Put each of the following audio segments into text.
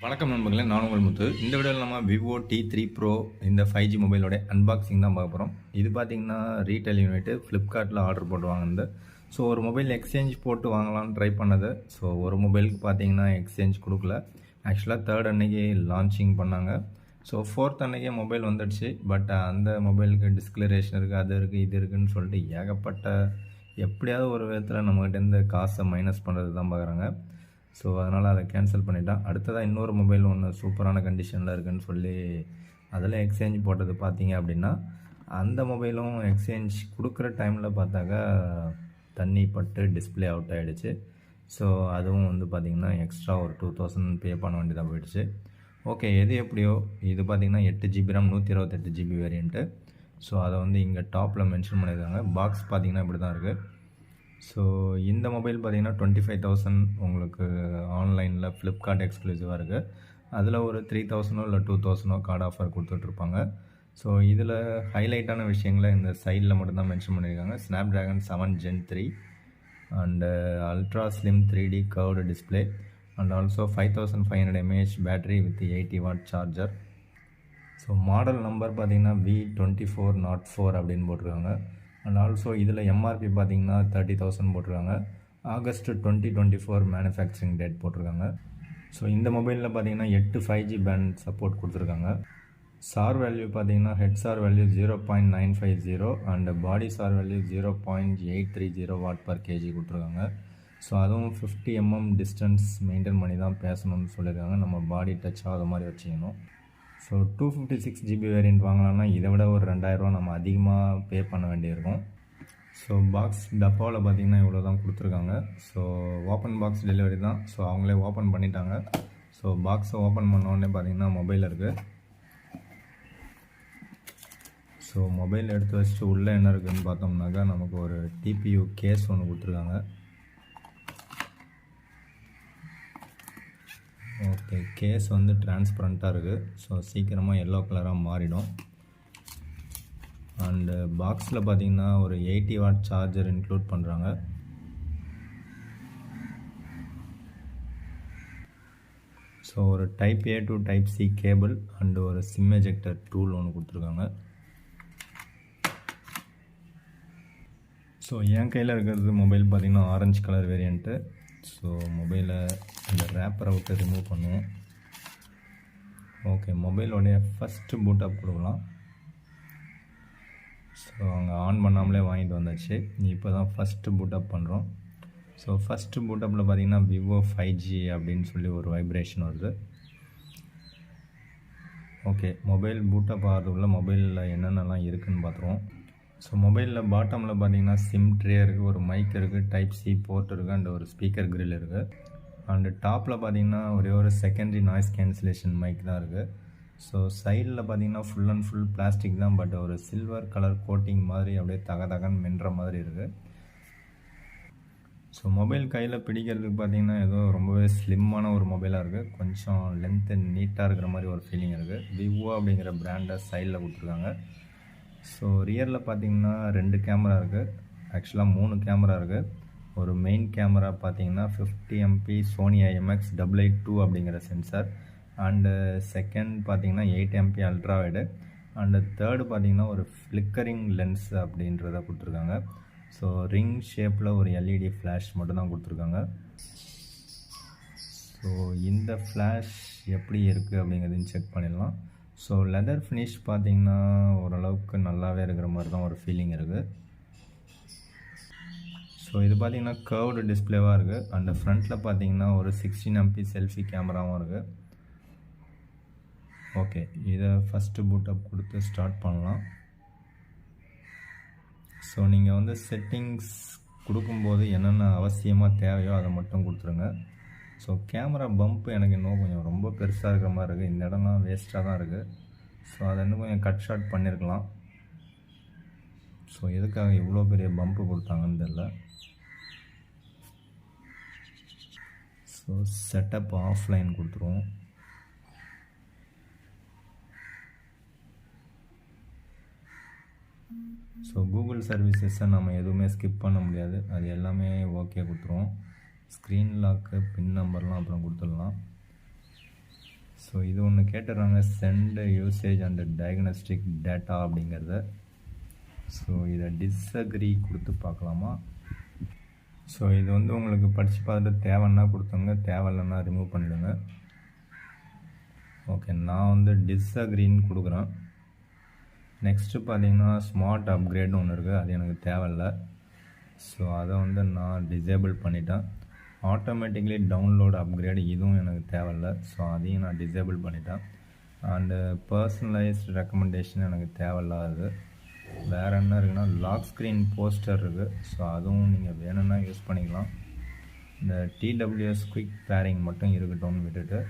வணக்கம் நண்பர்களே, நான் உங்கள் முத்து. இந்த வீடியோவில் நம்ம விவோ T3 ப்ரோ இந்த 5G மொபைலோட அன்பாக்சிங் தான் பார்க்க போகிறோம். இது பார்த்தீங்கன்னா ரீட்டைல் யூனிட்டு ஃப்ளிப்கார்ட்டில் ஆர்டர் போட்டு வாங்கினது. ஸோ ஒரு மொபைல் எக்ஸ்சேஞ்ச் போட்டு வாங்கலாம்னு ட்ரை பண்ணது. ஸோ ஒரு மொபைலுக்கு பார்த்தீங்கன்னா எக்ஸ்சேஞ்ச் கொடுக்கல. ஆக்சுவலாக 3rd அன்னைக்கு லான்ச்சிங் பண்ணாங்க. ஸோ 4th அன்னைக்கே மொபைல் வந்துடுச்சு. பட் அந்த மொபைலுக்கு டிஸ்கிளரேஷன் இருக்குது, அது இருக்குது, இது இருக்குதுன்னு சொல்லிட்டு ஏகப்பட்ட எப்படியாவது ஒரு விதத்தில் நம்மகிட்டேருந்து காசை மைனஸ் பண்ணுறது தான் பார்க்குறாங்க. ஸோ அதனால் அதை கேன்சல் பண்ணிட்டான். அடுத்ததாக இன்னொரு மொபைல் ஒன்று சூப்பரான கண்டிஷனில் இருக்குதுன்னு சொல்லி அதில் எக்ஸ்சேஞ்ச் போட்டது பார்த்தீங்க அப்படின்னா, அந்த மொபைலும் எக்ஸ்சேஞ்ச் கொடுக்குற டைமில் பார்த்தாக்கா தண்ணி பட்டு டிஸ்பிளே அவுட் ஆகிடுச்சு. ஸோ அதுவும் வந்து பார்த்திங்கன்னா எக்ஸ்ட்ரா ஒரு 2000 பே பண்ண வேண்டியதாக போயிடுச்சு. ஓகே, எது எப்படியோ இது பார்த்திங்கன்னா 8GB RAM 128GB variant. So அதை வந்து இங்கே டாப்பில் மென்ஷன் பண்ணியிருக்காங்க. பாக்ஸ் பார்த்திங்கன்னா இப்படி தான் இருக்குது. ஸோ இந்த மொபைல் பார்த்திங்கன்னா 25,000 உங்களுக்கு ஆன்லைனில் ஃப்ளிப்கார்ட் எக்ஸ்க்ளூசிவாக இருக்குது. அதில் ஒரு 3,000 இல்லை 2,000 கார்டு ஆஃபர் கொடுத்துட்ருப்பாங்க. ஸோ இதில் ஹைலைட்டான விஷயங்களை இந்த சைடில் மட்டும்தான் மென்ஷன் பண்ணியிருக்காங்க. Snapdragon 7 Gen 3 and ultra slim 3D curved display and also 5500 mAh battery with 80 watt charger. So model number பார்த்திங்கன்னா V2404 அப்படின்னு போட்டிருக்காங்க. அண்ட் ஆல்சோ இதில் எம்ஆர்பி பார்த்திங்கன்னா 30,000 போட்டிருக்காங்க. ஆகஸ்ட் 2024 மேனுஃபேக்சரிங் டேட் போட்டிருக்காங்க. ஸோ இந்த மொபைலில் பார்த்திங்கன்னா 8 5G பேண்ட் சப்போர்ட் கொடுத்துருக்காங்க. சார் வேல்யூ பார்த்திங்கன்னா head sir value 0.950 and body sir value 0.830 what per KG கொடுத்துருக்காங்க. ஸோ அதுவும் 50 mm டிஸ்டன்ஸ் மெயின்டைன் பண்ணி தான் பேசணும்னு சொல்லியிருக்காங்க. நம்ம பாடி டச் ஆகாத மாதிரி வச்சுக்கணும். ஸோ 256GB வேரியண்ட் வாங்கலாம்னா இதை விட ஒரு 2000 நம்ம அதிகமாக பே பண்ண வேண்டியிருக்கும். ஸோ பாக்ஸ் டப்பாவில் பார்த்திங்கன்னா இவ்வளோ தான் கொடுத்துருக்காங்க. ஸோ ஓப்பன் பாக்ஸ் டெலிவரி தான். ஸோ அவங்களே ஓப்பன் பண்ணிட்டாங்க. ஸோ பாக்ஸை ஓப்பன் பண்ணோடனே பார்த்திங்கன்னா மொபைல் இருக்குது. ஸோ மொபைல் எடுத்து வச்சுட்டு உள்ளே என்ன இருக்குதுன்னு பார்த்தோம்னாக்கா நமக்கு ஒரு டிபியூ கேஸ் ஒன்று கொடுத்துருக்காங்க. ஓகே, கேஸ் வந்து டிரான்ஸ்பரண்ட்டாக இருக்குது. ஸோ சீக்கிரமாக எல்லோ கலராக மாறிடும். அண்டு பாக்ஸில் பார்த்திங்கன்னா ஒரு 80 வாட் சார்ஜர் இன்க்ளூட் பண்ணுறாங்க. ஸோ ஒரு type A to type C cable and ஒரு சிம் எஜெக்டர் டூல் ஒன்று கொடுத்துருக்காங்க. ஸோ என் கையில் இருக்கிறது மொபைல் பார்த்திங்கன்னா ஆரஞ்சு கலர் வேரியண்ட்டு. ஸோ மொபைலை இந்த ரேப்பரை விட்டு ரிமூவ் பண்ணுவோம். ஓகே, மொபைலோடைய ஃபஸ்ட்டு பூட்டப் கொடுக்கலாம். ஸோ அங்கே ஆன் பண்ணாமலே வாங்கிட்டு வந்தாச்சு. இப்போ தான் ஃபஸ்ட்டு பூட்டப் பண்ணுறோம். ஸோ ஃபஸ்ட்டு பூட்டப்பில் பார்த்திங்கன்னா விவோ 5G அப்படின்னு சொல்லி ஒரு வைப்ரேஷன் வருது. ஓகே, மொபைல் பூட்டப் ஆகிறதுக்குள்ள மொபைலில் என்னென்னலாம் இருக்குதுன்னு பார்த்துருவோம். ஸோ மொபைலில் பாட்டமில் பார்த்திங்கன்னா சிம் ட்ரே இருக்குது, ஒரு மைக் இருக்குது, டைப் C போர்ட் இருக்குது அண்ட் ஒரு ஸ்பீக்கர் கிரில் இருக்குது. அண்டு டாப்பில் பார்த்திங்கன்னா ஒரே ஒரு செகண்டரி நாய்ஸ் கேன்சலேஷன் மைக் தான் இருக்குது. ஸோ சைடில் பார்த்திங்கன்னா ஃபுல் அண்ட் ஃபுல் பிளாஸ்டிக் தான். பட் ஒரு சில்வர் கலர் கோட்டிங் மாதிரி அப்படியே தகன்னு மின்ற மாதிரி இருக்குது. ஸோ மொபைல் கையில் பிடிக்கிறதுக்கு பார்த்திங்கன்னா ஏதோ ரொம்பவே ஸ்லிம்மான ஒரு மொபைலாக இருக்குது. கொஞ்சம் லென்த்து நீட்டாக இருக்கிற மாதிரி ஒரு ஃபீலிங் இருக்குது. விவோ அப்படிங்கிற பிராண்டை சைடில் கொடுத்துருக்காங்க. ஸோ ரியரில் பார்த்திங்கன்னா 2 கேமரா இருக்குது. ஆக்சுவலாக 3 கேமரா இருக்குது. ஒரு மெயின் கேமரா பார்த்திங்கன்னா 50 MP சோனி IMX882 அப்படிங்கிற சென்சார். அண்டு செகண்ட் பார்த்திங்கன்னா 8 MP ultra wide. And third பார்த்திங்கன்னா ஒரு ஃப்ளிக்கரிங் லென்ஸ் அப்படின்றத கொடுத்துருக்காங்க. ஸோ ரிங் ஷேப்பில் ஒரு LED ஃப்ளாஷ் மட்டும்தான் கொடுத்துருக்காங்க. ஸோ இந்த ஃப்ளாஷ் எப்படி இருக்குது அப்படிங்கிறதையும் செக் பண்ணிடலாம். ஸோ லெதர் ஃபினிஷ் பார்த்திங்கன்னா ஓரளவுக்கு நல்லாவே இருக்கிற மாதிரி தான் ஒரு ஃபீலிங் இருக்குது. ஸோ இது பார்த்திங்கன்னா கர்வ்டு டிஸ்பிளேவாக இருக்குது. அண்ட் ஃப்ரண்ட்டில் பார்த்திங்கன்னா ஒரு 16 MP செல்ஃபி கேமராவும் இருக்குது. ஓகே, இதை ஃபஸ்ட்டு பூட்டப் கொடுத்து ஸ்டார்ட் பண்ணலாம். ஸோ நீங்கள் வந்து செட்டிங்ஸ் கொடுக்கும்போது என்னென்ன அவசியமாக தேவையோ அதை மட்டும் கொடுத்துருங்க. ஸோ கேமரா பம்ப் எனக்கு இன்னும் கொஞ்சம் ரொம்ப பெருசாக இருக்கிற மாதிரி இருக்குது. இந்த இடம்லாம் வேஸ்ட்டாக தான் இருக்குது. ஸோ அதை இன்னும் கொஞ்சம் கட் ஷார்ட் பண்ணியிருக்கலாம். ஸோ எதுக்காக இவ்வளோ பெரிய பம்ப்பு கொடுத்தாங்கன்னு தெரியல. ஸோ செட்டப் ஆஃப்லைன் கொடுத்துருவோம். ஸோ கூகுள் சர்வீசஸை நம்ம எதுவுமே ஸ்கிப் பண்ண முடியாது. அது எல்லாமே ஓகே கொடுத்துருவோம். ஸ்க்ரீன் லாக்கு, பின் நம்பர்லாம் அப்புறம் கொடுத்துடலாம். ஸோ இது ஒன்று கேட்டுடுறாங்க, send usage and diagnostic data அப்படிங்கிறத. ஸோ இதை டிஸ்அக்ரி கொடுத்து பார்க்கலாமா. ஸோ இது வந்து உங்களுக்கு படித்து பார்த்துட்டு தேவைன்னா கொடுத்துங்க, தேவையில்லைன்னா ரிமூவ் பண்ணிவிடுங்க. ஓகே, நான் வந்து டிஸ்அக்ரின்னு கொடுக்குறேன். நெக்ஸ்ட்டு பார்த்தீங்கன்னா ஸ்மார்ட் அப்கிரேட்னு ஒன்று இருக்குது, அது எனக்கு தேவையில்லை. ஸோ அதை வந்து நான் டிசேபிள் பண்ணிட்டேன். ஆட்டோமேட்டிக்லி டவுன்லோட் அப்கிரேட் இதுவும் எனக்கு தேவையில்லை. ஸோ அதையும் நான் டிசேபிள் பண்ணிட்டேன். அண்டு பர்சனலைஸ்டு ரெக்கமெண்டேஷன் எனக்கு தேவையில்லாது. வேறு என்ன இருக்குன்னா லாக் ஸ்க்ரீன் போஸ்டர் இருக்குது. ஸோ அதுவும் நீங்கள் வேணும்னா யூஸ் பண்ணிக்கலாம். இந்த டிடபிள்யூஎஸ் குயிக் பேரிங் மட்டும் இருக்கட்டும்னு விட்டுட்டு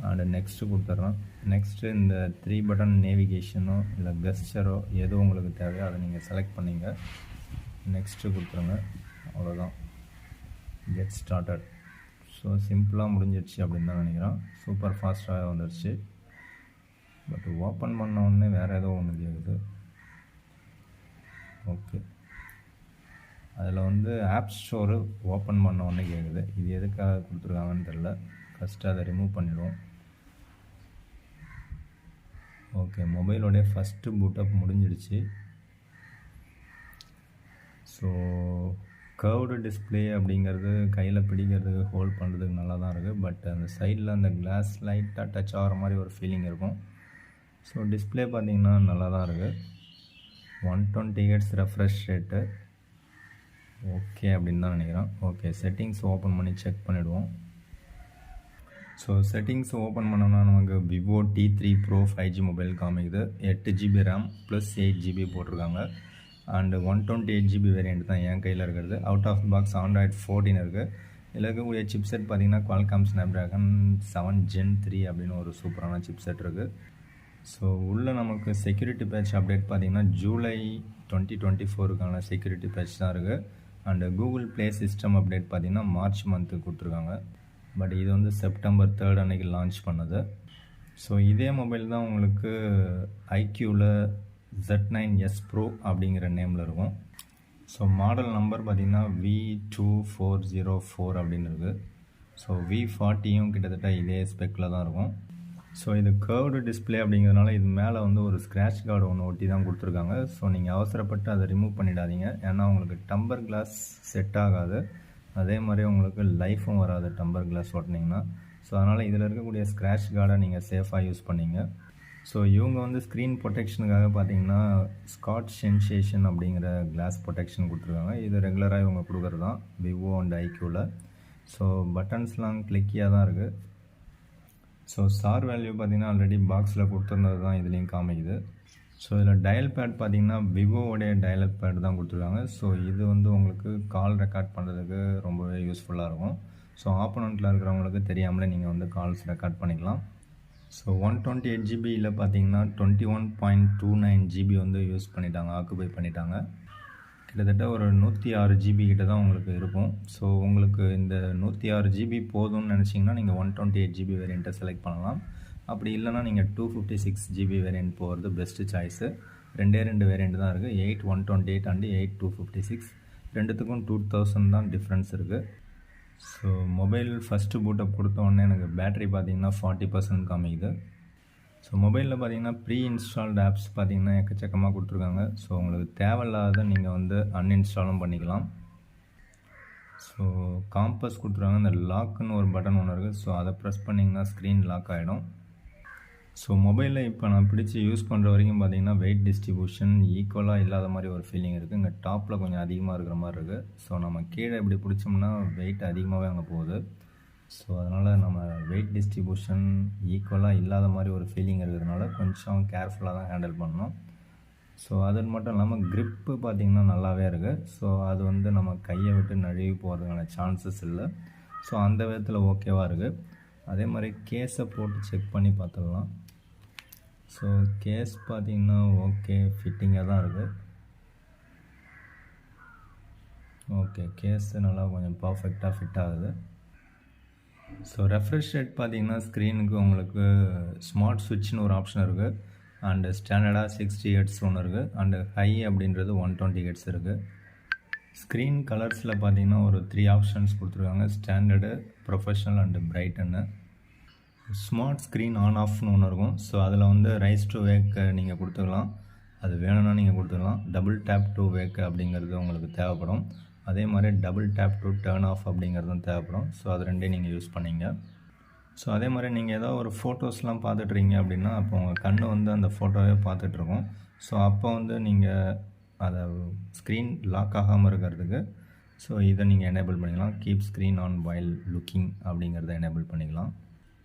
அண்டு நெக்ஸ்ட்டு கொடுத்துட்றேன். நெக்ஸ்ட்டு இந்த 3 பட்டன் நேவிகேஷனோ இல்லை கெஸ்டரோ எது உங்களுக்கு தேவையோ அதை நீங்கள் செலக்ட் பண்ணிங்க. நெக்ஸ்ட்டு கொடுத்துருங்க, அவ்வளோதான். Get started. ஸோ சிம்பிளாக முடிஞ்சிடுச்சு அப்படின்னு தான் நினைக்கிறேன். சூப்பர் ஃபாஸ்ட்டாக வந்துடுச்சு. பட் ஓப்பன் பண்ண உடனே வேறு ஏதோ ஒன்று கேட்குது. ஓகே, அதில் வந்து ஆப் ஸ்டோரு ஓப்பன் பண்ண உடனே கேட்குது. இது எதுக்காக கொடுத்துருக்காங்கன்னு தெரில. ஃபஸ்ட்டு அதை ரிமூவ் பண்ணிடுவோம். ஓகே, மொபைலோடைய ஃபஸ்ட்டு பூட்டப் முடிஞ்சிடுச்சு. ஸோ கர்வ்டு டிஸ்பிளே அப்படிங்கிறது கையில் பிடிக்கிறதுக்கு ஹோல்ட் பண்ணுறதுக்கு நல்லா தான் இருக்குது. பட் அந்த சைடில் அந்த கிளாஸ் லைட்டாக டச் ஆகிற மாதிரி ஒரு ஃபீலிங் இருக்கும். ஸோ டிஸ்பிளே பார்த்திங்கன்னா நல்லா தான் இருக்குது. 120 Hz ரெஃப்ரெஷ் ரேட்டு ஓகே அப்படின்னு தான் நினைக்கிறேன். ஓகே, செட்டிங்ஸ் ஓப்பன் பண்ணி செக் பண்ணிவிடுவோம். ஸோ செட்டிங்ஸ் ஓப்பன் பண்ணோம்னா நமக்கு Vivo T3 Pro 5G mobile காமிக்குது. 8GB RAM ப்ளஸ் 8GB போட்டிருக்காங்க. அண்டு 128GB வேரியண்ட் தான் என் கையில் இருக்கிறது. அவுட் ஆஃப் பாக்ஸ் Android 14 இருக்குது. இதில் இருக்கக்கூடிய சிப்செட் பார்த்திங்கன்னா Qualcomm Snapdragon 7 Gen 3 அப்படின்னு ஒரு சூப்பரான சிப்செட் இருக்குது. ஸோ உள்ளே நமக்கு செக்யூரிட்டி பேட்ச் அப்டேட் பார்த்திங்கன்னா ஜூலை 2024க்கான செக்யூரிட்டி பேட்ச் தான் இருக்குது. And Google play system update பார்த்திங்கன்னா மார்ச் மந்த்து கொடுத்துருக்காங்க. பட் இது வந்து செப்டம்பர் 3 அன்றைக்கி லான்ச் பண்ணது. ஸோ இதே மொபைல் தான் உங்களுக்கு ஐக்யூவில் Z9S Pro அப்படிங்கிற நேமில் இருக்கும். ஸோ மாடல் நம்பர் பார்த்திங்கன்னா V2404 அப்படின்னு இருக்குது. ஸோ V40யும் கிட்டத்தட்ட இதே ஸ்பெக்கில் தான் இருக்கும். ஸோ இது கர்வ்டு டிஸ்பிளே அப்படிங்கிறதுனால இது மேலே வந்து ஒரு ஸ்க்ராட்ச் கார்டு ஒன்று ஒட்டி தான் கொடுத்துருக்காங்க. ஸோ நீங்கள் அவசரப்பட்டு அதை ரிமூவ் பண்ணிடாதீங்க. ஏன்னா உங்களுக்கு டம்பர் கிளாஸ் செட் ஆகாது. அதே மாதிரி உங்களுக்கு லைஃப்பும் வராது டம்பர் கிளாஸ் ஓட்டினீங்கன்னா. ஸோ அதனால் இதில் இருக்கக்கூடிய ஸ்க்ராட்ச் கார்டை நீங்கள் சேஃபாக யூஸ் பண்ணிங்க. ஸோ இவங்க வந்து ஸ்க்ரீன் ப்ரொடெக்ஷனுக்காக பார்த்தீங்கன்னா ஸ்காட் சென்சேஷன் அப்படிங்கிற கிளாஸ் ப்ரொடெக்ஷன் கொடுத்துருக்காங்க. இது ரெகுலராக இவங்க கொடுக்குறது தான் விவோ அண்ட் ஐக்யூவில். ஸோ பட்டன்ஸ்லாம் கிளிக்கியாக தான் இருக்குது. ஸோ ஸ்டார் வேல்யூ பார்த்திங்கன்னா ஆல்ரெடி பாக்ஸில் கொடுத்துருந்தது தான் இதுலேயும் காமிக்குது. ஸோ இதில் டயல் பேட் பார்த்திங்கன்னா விவோவுடைய டயல் பேட் தான் கொடுத்துருக்காங்க. ஸோ இது வந்து உங்களுக்கு கால் ரெக்கார்ட் பண்ணுறதுக்கு ரொம்பவே யூஸ்ஃபுல்லாக இருக்கும். ஸோ ஆப்போனண்ட்டில் இருக்கிறவங்களுக்கு தெரியாமலே நீங்கள் வந்து கால்ஸ் ரெக்கார்ட் பண்ணிக்கலாம். ஸோ 128GBயில் பார்த்தீங்கன்னா 21.29GB வந்து யூஸ் பண்ணிட்டாங்க, ஆக்குபை பண்ணிட்டாங்க. கிட்டத்தட்ட ஒரு 106GB கிட்ட தான் உங்களுக்கு இருக்கும். ஸோ உங்களுக்கு இந்த 106GB போதும்னு நினச்சிங்கன்னா நீங்கள் 128GB வேரியண்ட்டை செலக்ட் பண்ணலாம். அப்படி இல்லைனா நீங்கள் 256GB வேரியண்ட் போகிறது பெஸ்ட்டு சாய்ஸு. ரெண்டு வேரியண்ட் தான் இருக்குது, 8/128 அண்டு 8/256. ரெண்டுத்துக்கும் 2000 தான் டிஃப்ரென்ஸ் இருக்குது. ஸோ மொபைல் ஃபஸ்ட்டு பூட்டப் கொடுத்த உடனே எனக்கு பேட்டரி பார்த்திங்கன்னா 40% காமிக்குது. ஸோ மொபைலில் பார்த்தீங்கன்னா ப்ரீ இன்ஸ்டால்டு ஆப்ஸ் பார்த்திங்கன்னா எக்கச்சக்கமாக கொடுத்துருக்காங்க. ஸோ உங்களுக்கு தேவையில்லாத நீங்கள் வந்து அன்இன்ஸ்டாலும் பண்ணிக்கலாம். ஸோ காம்பஸ் கொடுத்துருக்காங்க. இந்த லாக்குன்னு ஒரு பட்டன் ஒன்று இருக்குது. ஸோ அதை ப்ரெஸ் பண்ணிங்கன்னா ஸ்க்ரீன் லாக் ஆகிடும். ஸோ மொபைலில் இப்போ நான் பிடிச்சி யூஸ் பண்ணுற வரைக்கும் பார்த்திங்கன்னா வெயிட் டிஸ்ட்ரிபியூஷன் ஈக்குவலாக இல்லாத மாதிரி ஒரு ஃபீலிங் இருக்குது. இங்கே டாப்பில் கொஞ்சம் அதிகமாக இருக்கிற மாதிரி இருக்குது. ஸோ நம்ம கீழே இப்படி பிடிச்சோம்னா வெயிட் அதிகமாகவே அங்கே போகுது. ஸோ அதனால் நம்ம வெயிட் டிஸ்ட்ரிபியூஷன் ஈக்குவலாக இல்லாத மாதிரி ஒரு ஃபீலிங் இருக்கிறதுனால கொஞ்சம் கேர்ஃபுல்லாக தான் ஹேண்டில் பண்ணணும். ஸோ அது மட்டும் இல்லாமல் க்ரிப்பு பார்த்திங்கன்னா நல்லாவே இருக்குது. ஸோ அது வந்து நம்ம கையை விட்டு நழுவி போகிறதுக்கான சான்சஸ் இல்லை. ஸோ அந்த விதத்தில் ஓகேவாக இருக்குது. அதே மாதிரி கேஸை போட்டு செக் பண்ணி பார்த்துடலாம். ஸோ கேஸ் பார்த்திங்கன்னா ஓகே, ஃபிட்டிங்காக தான் இருக்குது. ஓகே, கேஸு நல்லா கொஞ்சம் பர்ஃபெக்டாக ஃபிட் ஆகுது. ஸோ ரெஃப்ரெஷ் ரேட் பார்த்திங்கன்னா ஸ்க்ரீனுக்கு உங்களுக்கு ஸ்மார்ட் ஸ்விட்ச்னு ஒரு ஆப்ஷன் இருக்குது. அண்டு ஸ்டாண்டர்டாக 60 Hz ஒன்று இருக்குது. அண்டு ஹை அப்படின்றது 120 Hz இருக்குது. ஸ்க்ரீன் கலர்ஸில் பார்த்திங்கன்னா ஒரு 3 ஆப்ஷன்ஸ் கொடுத்துருக்காங்க, ஸ்டாண்டர்டு, ப்ரொஃபஷ்னல் அண்டு பிரைட்டுன்னு. ஸ்மார்ட் ஸ்க்ரீன் ஆன் ஆஃப்னு ஒன்று இருக்கும். ஸோ அதில் வந்து ரைஸ் டு வேக் நீங்கள் கொடுத்துக்கலாம். அது வேணும்னா நீங்கள் கொடுத்துக்கலாம். டபுள் டேப் டு வேக் அப்படிங்கிறது உங்களுக்கு தேவைப்படும். அதே மாதிரி double tape to turn of அப்படிங்கிறதும் தேவைப்படும். ஸோ அது ரெண்டையும் நீங்கள் யூஸ் பண்ணிங்க. ஸோ அதே மாதிரி நீங்கள் ஏதோ ஒரு ஃபோட்டோஸ்லாம் பார்த்துட்றீங்க அப்படின்னா அப்போ உங்கள் கண் வந்து அந்த ஃபோட்டோவே பார்த்துட்ருக்கோம். ஸோ அப்போ வந்து நீங்கள் அதை ஸ்க்ரீன் லாக் ஆகாமல் இருக்கிறதுக்கு ஸோ இதை நீங்கள் எனேபிள் பண்ணிக்கலாம். Keep screen on while looking அப்படிங்கிறத எனேபிள் பண்ணிக்கலாம்.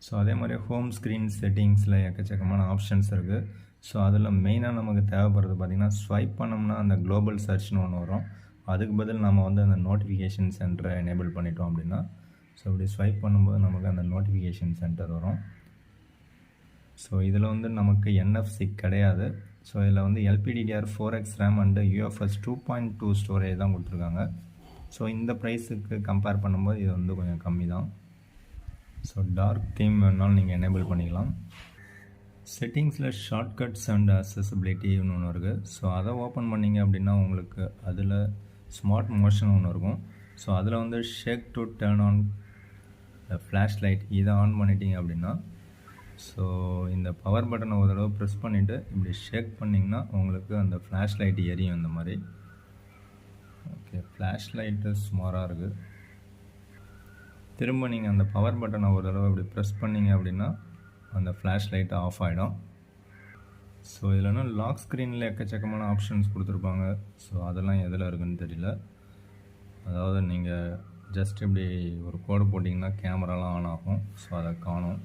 ஸோ அதே மாதிரி ஹோம் ஸ்க்ரீன் செட்டிங்ஸில் எக்கச்சக்கமான ஆப்ஷன்ஸ் இருக்குது. ஸோ அதில் மெயினாக நமக்கு தேவைப்படுறது பார்த்திங்கன்னா ஸ்வைப் பண்ணோம்னா அந்த குளோபல் சர்ச்னு ஒன்று வரும். அதுக்கு பதில் நம்ம வந்து அந்த நோட்டிஃபிகேஷன் சென்டரை எனேபிள் பண்ணிட்டோம் அப்படின்னா ஸோ இப்படி ஸ்வைப் பண்ணும்போது நமக்கு அந்த நோட்டிஃபிகேஷன் சென்டர் வரும். ஸோ இதில் வந்து நமக்கு NFC கிடையாது. ஸோ இதில் வந்து LPDDR 4X RAM and UFS 2.2 storage தான் கொடுத்துருக்காங்க. ஸோ இந்த ப்ரைஸுக்கு கம்பேர் பண்ணும்போது இது வந்து கொஞ்சம் கம்மி தான். ஸோ டார்க் தீம் வேணாலும் நீங்கள் எனேபிள் பண்ணிக்கலாம். செட்டிங்ஸில் ஷார்ட்கட்ஸ் அண்ட் அக்சசிபிலிட்டின்னு ஒன்று இருக்குது. ஸோ அதை ஓப்பன் பண்ணிங்க அப்படின்னா உங்களுக்கு அதில் ஸ்மார்ட் மோஷன் ஒன்று இருக்கும். ஸோ அதில் வந்து shake to turn on flash light இதை ஆன் பண்ணிட்டீங்க அப்படின்னா ஸோ இந்த பவர் பட்டனை ஒரு தடவை ப்ரெஸ் பண்ணிவிட்டு இப்படி ஷேக் பண்ணிங்கன்னா உங்களுக்கு அந்த ஃப்ளாஷ் லைட் எரியும் இந்த மாதிரி. ஓகே, ஃப்ளாஷ் லைட்டு சுமாராக இருக்குது. திரும்ப நீங்கள் அந்த பவர் பட்டனை ஒரு தடவை இப்படி ப்ரெஸ் பண்ணிங்க அப்படின்னா அந்த ஃப்ளாஷ் லைட் ஆஃப் ஆகிடும். ஸோ இல்லைனா லாக் ஸ்க்ரீனில் எக்கச்சக்கமான ஆப்ஷன்ஸ் கொடுத்துருப்பாங்க. ஸோ அதெல்லாம் எதில் இருக்குதுன்னு தெரியல. அதாவது நீங்கள் ஜஸ்ட் இப்படி ஒரு கோடு போட்டிங்கன்னா கேமராலாம் ஆன் ஆகும். ஸோ அதை காணும்.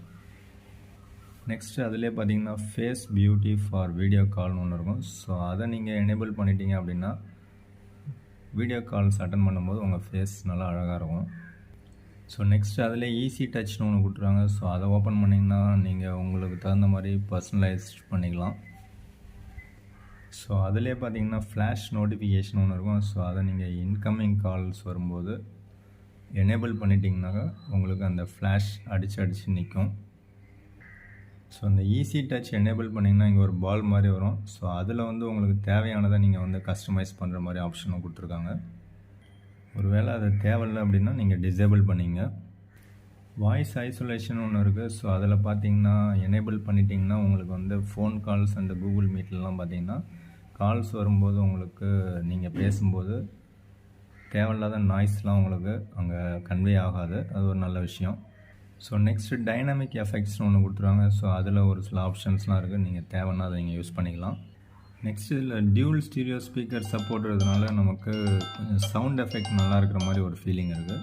நெக்ஸ்ட்டு அதிலே பார்த்தீங்கன்னா ஃபேஸ் பியூட்டி ஃபார் வீடியோ கால்னு ஒன்று இருக்கும். ஸோ அதை நீங்கள் எனேபிள் பண்ணிட்டீங்க அப்படின்னா வீடியோ கால்ஸ் அட்டன் பண்ணும்போது உங்கள் ஃபேஸ் நல்லா அழகாக இருக்கும். ஸோ நெக்ஸ்ட் அதில் ஈஸி டச்னு ஒன்று கொடுத்துருவாங்க. ஸோ அதை ஓப்பன் பண்ணிங்கன்னா நீங்கள் உங்களுக்கு தகுந்த மாதிரி பர்சனலைஸ் பண்ணிக்கலாம். ஸோ அதிலே பார்த்தீங்கன்னா ஃப்ளாஷ் நோட்டிஃபிகேஷன் ஒன்று இருக்கும். ஸோ அதை நீங்கள் இன்கமிங் கால்ஸ் வரும்போது எனேபிள் பண்ணிட்டீங்கன்னாக்கா உங்களுக்கு அந்த ஃப்ளாஷ் அடித்து நிற்கும். ஸோ அந்த ஈஸி டச் எனேபிள் பண்ணிங்கன்னா இங்கே ஒரு பால் மாதிரி வரும். ஸோ அதில் வந்து உங்களுக்கு தேவையானதை நீங்கள் வந்து கஸ்டமைஸ் பண்ணுற மாதிரி ஆப்ஷனும் கொடுத்துருக்காங்க. ஒருவேளை அது தேவையில்லை அப்படின்னா நீங்கள் டிசேபிள் பண்ணிங்க. வாய்ஸ் ஐசோலேஷன் ஒன்று இருக்குது. ஸோ அதில் பார்த்தீங்கன்னா எனேபிள் பண்ணிட்டீங்கன்னா உங்களுக்கு வந்து ஃபோன் கால்ஸ் அண்ட் கூகுள் மீட்லலாம் பார்த்தீங்கன்னா கால்ஸ் வரும்போது உங்களுக்கு நீங்கள் பேசும்போது தேவையில்லாத நாய்ஸ்லாம் உங்களுக்கு அங்கே கன்வே ஆகாது. அது ஒரு நல்ல விஷயம். ஸோ நெக்ஸ்ட்டு டைனாமிக் எஃபெக்ட்ஸ்னு ஒன்று கொடுத்துருவாங்க. ஸோ அதில் ஒரு சில ஆப்ஷன்ஸ்லாம் இருக்குது. நீங்கள் தேவைன்னா அதை நீங்கள் யூஸ் பண்ணிக்கலாம். நெக்ஸ்ட் இதில் டியூல் ஸ்டீரியோ ஸ்பீக்கர் சப்போர்ட் இருக்கிறதுனால நமக்கு கொஞ்சம் சவுண்ட் எஃபெக்ட் நல்லா இருக்கிற மாதிரி ஒரு ஃபீலிங் இருக்குது.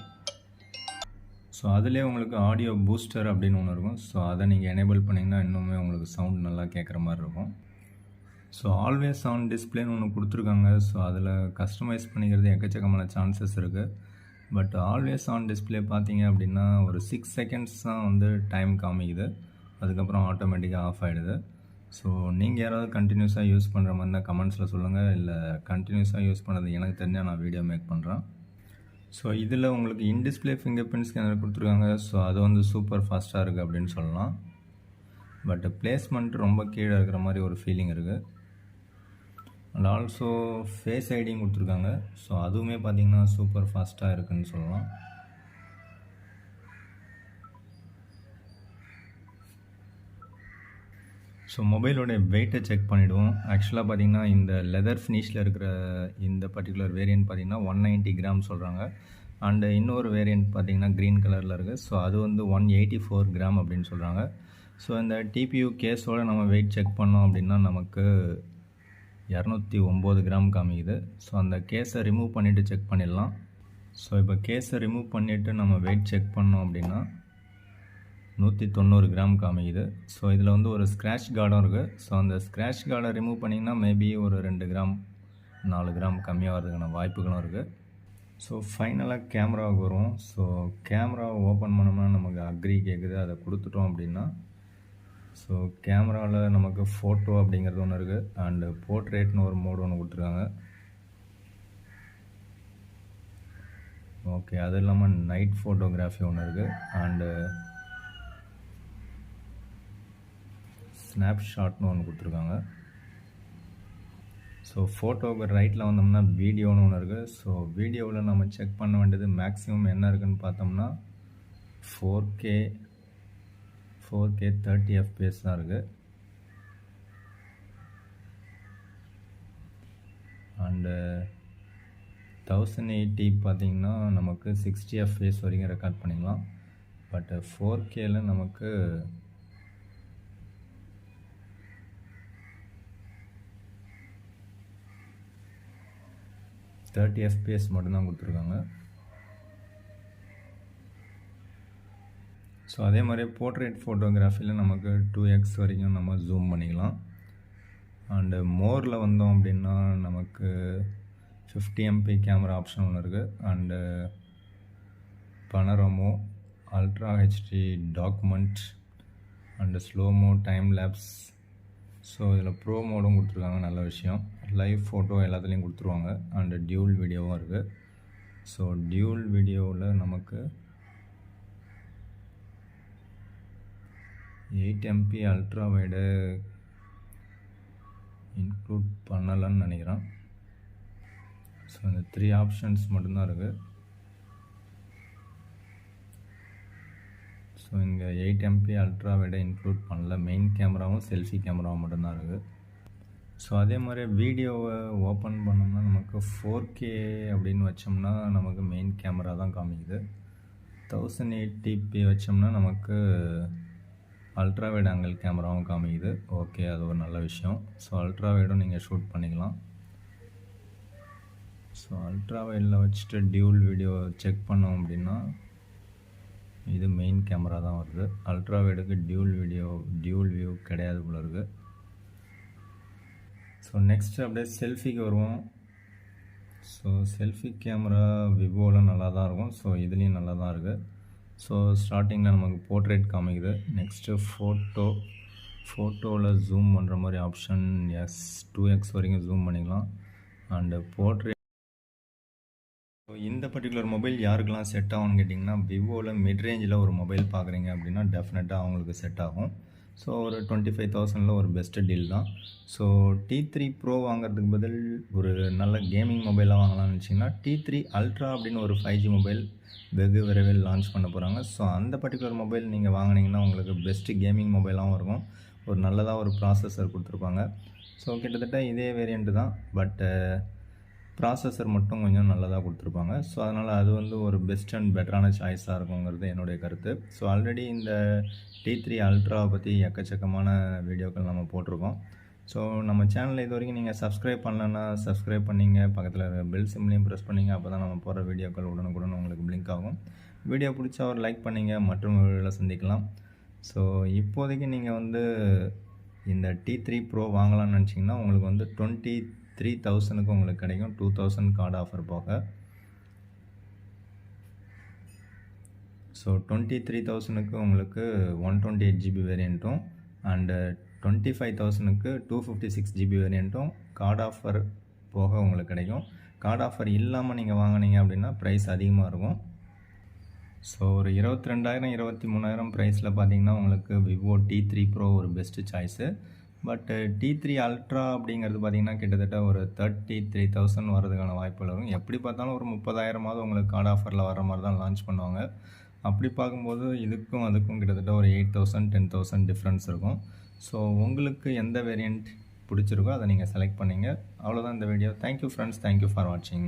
ஸோ அதிலே உங்களுக்கு ஆடியோ பூஸ்டர் அப்படின்னு ஒன்று இருக்கும். ஸோ அதை நீங்கள் எனேபிள் பண்ணிங்கன்னா இன்னுமே உங்களுக்கு சவுண்ட் நல்லா கேட்குற மாதிரி இருக்கும். ஸோ ஆல்வேஸ் ஆன் டிஸ்பிளேன்னு ஒன்று கொடுத்துருக்காங்க. ஸோ அதில் கஸ்டமைஸ் பண்ணிக்கிறது எக்கச்சக்கமான சான்சஸ் இருக்குது. பட் ஆல்வேஸ் ஆன் டிஸ்பிளே பார்த்தீங்க அப்படின்னா ஒரு 6 செகண்ட்ஸ் தான் வந்து டைம் காமிக்குது. அதுக்கப்புறம் ஆட்டோமேட்டிக்காக ஆஃப் ஆகிடுது. ஸோ நீங்கள் யாராவது கண்டினியூஸாக யூஸ் பண்ணுற மாதிரி இருந்தால் கமெண்ட்ஸில் சொல்லுங்கள். இல்லை கண்டினியூஸாக யூஸ் பண்ணுறது எனக்கு தெரிஞ்சால் நான் வீடியோ மேக் பண்ணுறேன். ஸோ இதில் உங்களுக்கு இன்டிஸ்பிளே ஃபிங்கர் பிரிண்ட் ஸ்கேனர் கொடுத்துருக்காங்க. ஸோ அது வந்து சூப்பர் ஃபாஸ்ட்டாக இருக்குது அப்படின்னு சொல்லலாம். பட் பிளேஸ்மெண்ட் ரொம்ப கீழே இருக்கிற மாதிரி ஒரு ஃபீலிங் இருக்குது. அண்ட் ஆல்சோ ஃபேஸ் ஐடியும் கொடுத்துருக்காங்க. ஸோ அதுவுமே பார்த்திங்கன்னா சூப்பர் ஃபாஸ்ட்டாக இருக்குதுன்னு சொல்லலாம். ஸோ மொபைலோட வெயிட்டை செக் பண்ணிவிடுவோம். ஆக்சுவலாக பார்த்திங்கன்னா இந்த லெதர் ஃபினிஷில் இருக்கிற இந்த பர்டிகுலர் வேரியண்ட் பார்த்திங்கன்னா 190 கிராம் சொல்கிறாங்க. அண்டு இன்னொரு வேரியண்ட் பார்த்திங்கன்னா க்ரீன் கலரில் இருக்குது. ஸோ அது வந்து 184 கிராம் அப்படின்னு சொல்கிறாங்க. ஸோ இந்த டிபியூ கேஸோடு நம்ம வெயிட் செக் பண்ணோம் அப்படின்னா நமக்கு 209 கிராம் காமிக்குது. ஸோ அந்த கேஸை ரிமூவ் பண்ணிவிட்டு செக் பண்ணிடலாம். ஸோ இப்போ கேஸை ரிமூவ் பண்ணிவிட்டு நம்ம வெயிட் செக் பண்ணோம் அப்படின்னா 190 கிராம் காமிக்குது. ஸோ இதில் வந்து ஒரு ஸ்க்ராட்ச் கார்டும் இருக்குது. ஸோ அந்த ஸ்க்ராட்ச் கார்டை ரிமூவ் பண்ணிங்கன்னா மேபி ஒரு 2 கிராம் 4 கிராம் கம்மியாகிறதுக்கான வாய்ப்புகளும் இருக்குது. ஸோ ஃபைனலாக கேமராவுக்கு வரும். ஸோ கேமராவை ஓப்பன் பண்ணோம்னா நமக்கு அக்ரி கேட்குது. அதை கொடுத்துட்டோம் அப்படின்னா ஸோ கேமராவில் நமக்கு ஃபோட்டோ அப்படிங்கிறது ஒன்று இருக்குது. அண்டு போர்ட்ரேட்னு ஒரு மோடு ஒன்று கொடுத்துருக்காங்க. ஓகே, அது இல்லாமல் நைட் ஃபோட்டோகிராஃபி ஒன்று இருக்குது. அண்டு ஸ்னாப்ஷாட்னு ஒன்று கொடுத்துருக்காங்க. ஸோ ஃபோட்டோவுக்கு ரைட்டில் வந்தோம்னா வீடியோன்னு ஒன்று இருக்குது. ஸோ வீடியோவில் நம்ம செக் பண்ண வேண்டியது மேக்ஸிமம் என்ன இருக்குதுன்னு பார்த்தோம்னா 4K 4K 30 FPS தான் இருக்குது. அண்டு 1080 பார்த்திங்கன்னா நமக்கு 60 FPS வரைக்கும் ரெக்கார்ட் பண்ணிக்கலாம். பட் 4Kல நமக்கு 30 FPS மட்டும்தான் கொடுத்துருக்காங்க. ஸோ அதே மாதிரி போர்ட்ரேட் ஃபோட்டோகிராஃபியில் நமக்கு 2x வரைக்கும் நம்ம ஜூம் பண்ணிக்கலாம். அண்டு மோரில் வந்தோம் அப்படின்னா நமக்கு 50 MP கேமரா ஆப்ஷன் ஒன்று இருக்குது. And panorama, ultra HD document and slomo, time lapse. So இதில் ப்ரோ மோடும் கொடுத்துருக்காங்க, நல்ல விஷயம். லைவ் ஃபோட்டோ எல்லாத்துலேயும் கொடுத்துருவாங்க. அண்டு டியூல் வீடியோவும் இருக்குது. ஸோ டியூல் வீடியோவில் நமக்கு 8 MP அல்ட்ரா வைடு இன்க்ளூட் பண்ணலன்னு நினைக்கிறேன். ஸோ இந்த 3 ஆப்ஷன்ஸ் மட்டும்தான் இருக்குது. ஸோ இங்கே 8 MP அல்ட்ரா வைடை இன்க்ளூட் பண்ணல. மெயின் கேமராவும் செல்ஃபி கேமராவும் மட்டும்தான் இருக்குது. ஸோ அதே மாதிரி வீடியோவை ஓப்பன் பண்ணோம்னா நமக்கு 4K அப்படின்னு வச்சோம்னா நமக்கு மெயின் கேமரா தான் காமிக்குது. 1080p வச்சோம்னா நமக்கு அல்ட்ரா வைட் ஆங்கிள் கேமராவும் காமிக்குது. ஓகே, அது ஒரு நல்ல விஷயம். ஸோ அல்ட்ரா வைடும் நீங்கள் ஷூட் பண்ணிக்கலாம். ஸோ அல்ட்ரா வைடில் வச்சுட்டு டியூல் வீடியோ செக் பண்ணோம் அப்படின்னா இது மெயின் கேமரா தான் வருது. அல்ட்ரா வைடுக்கு டியூல் வியூ கிடையாது போல இருக்குது. ஸோ நெக்ஸ்ட் அப்படியே செல்ஃபிக்கு வருவோம். ஸோ செல்ஃபி கேமரா விவோவில் நல்லா தான் இருக்கும். ஸோ இதுலேயும் நல்லா தான் இருக்குது. ஸோ ஸ்டார்டிங்கில் நமக்கு போர்ட்ரேட் காமிக்குது. நெக்ஸ்ட்டு ஃபோட்டோவில் ஜூம் பண்ணுற மாதிரி ஆப்ஷன், 2x வரைக்கும் ஜூம் பண்ணிக்கலாம். And portrait. ஸோ இந்த பர்டிகுலர் மொபைல் யாருக்கெல்லாம் செட் ஆகும்னு கேட்டிங்கன்னா, விவோவில் மிட்ரேஞ்சில் ஒரு மொபைல் பார்க்குறீங்க அப்படின்னா டெஃபினட்டாக அவங்களுக்கு செட் ஆகும். ஸோ ஒரு 25,000 ஒரு பெஸ்ட்டு டீல் தான். ஸோ T3 ப்ரோ வாங்குறதுக்கு பதில் ஒரு நல்ல கேமிங் மொபைலாக வாங்கலாம்னு வச்சிங்கன்னா T3 அல்ட்ரா அப்படின்னு ஒரு 5G மொபைல் வெகு விரைவில் லான்ச் பண்ண போகிறாங்க. ஸோ அந்த பர்டிகுலர் மொபைல் நீங்கள் வாங்கினீங்கன்னா உங்களுக்கு பெஸ்ட்டு கேமிங் மொபைலாகவும் இருக்கும். ஒரு நல்லதாக ஒரு ப்ராசஸர் கொடுத்துருப்பாங்க. ஸோ கிட்டத்தட்ட இதே வேரியண்ட்டு தான், பட் ப்ராசஸர் மட்டும் கொஞ்சம் நல்லதாக கொடுத்துருப்பாங்க. ஸோ அதனால் அது வந்து ஒரு பெஸ்ட் அண்ட் பெட்டரான சாய்ஸாக இருக்குங்கிறது என்னுடைய கருத்து. ஸோ ஆல்ரெடி இந்த T3 அல்ட்ராவை பற்றி எக்கச்சக்கமான வீடியோக்கள் நம்ம போட்டிருக்கோம். ஸோ நம்ம சேனலில் இது வரைக்கும் நீங்கள் சப்ஸ்கிரைப் பண்ணலன்னா சப்ஸ்கிரைப் பண்ணிங்க, பக்கத்தில் பெல் சிம்லையும் ப்ரெஸ் பண்ணிங்க. அப்போ தான் நம்ம போகிற வீடியோக்கள் உடனுக்குடன் உங்களுக்கு பிளிங்க் ஆகும். வீடியோ பிடிச்சா ஒரு லைக் பண்ணிங்க. மற்றும் வீடியோவில் சந்திக்கலாம். ஸோ இப்போதைக்கு நீங்கள் வந்து இந்த T3 ப்ரோ வாங்கலாம்னு நினச்சிங்கன்னா உங்களுக்கு வந்து 23,000க்கு உங்களுக்கு கிடைக்கும். 2,000 கார்டு ஆஃபர் போக. ஸோ 23,000க்கு உங்களுக்கு 128 GB வேரியண்ட்டும் அண்டு 25,000க்கு 256 GB வேரியண்ட்டும் கார்டு ஆஃபர் போக உங்களுக்கு கிடைக்கும். கார்டு ஆஃபர் இல்லாமல் நீங்கள் வாங்கினீங்க அப்படின்னா ப்ரைஸ் அதிகமாக இருக்கும். ஸோ ஒரு 22,000 23,000 ப்ரைஸில் பார்த்தீங்கன்னா உங்களுக்கு விவோ T3 ப்ரோ ஒரு best choice. But T3 ultra அப்படிங்கிறது பார்த்திங்கன்னா கிட்டத்தட்ட ஒரு 33,000 வரதுக்கான வாய்ப்புகள் இருக்கும். எப்படி பார்த்தாலும் ஒரு 30,000 உங்களுக்கு கார்டு ஆஃபரில் வர மாதிரி தான் லான்ச் பண்ணுவாங்க. அப்படி பார்க்கும்போது இதுக்கும் அதுக்கும் கிட்டத்தட்ட ஒரு 8,000 10,000 டிஃப்ரென்ஸ் இருக்கும். ஸோ உங்களுக்கு எந்த வேரியண்ட் பிடிச்சிருக்கோ அதை நீங்கள் செலக்ட் பண்ணிங்க. அவ்வளோதான் இந்த video. Thank you friends, thank you for வாட்சிங்.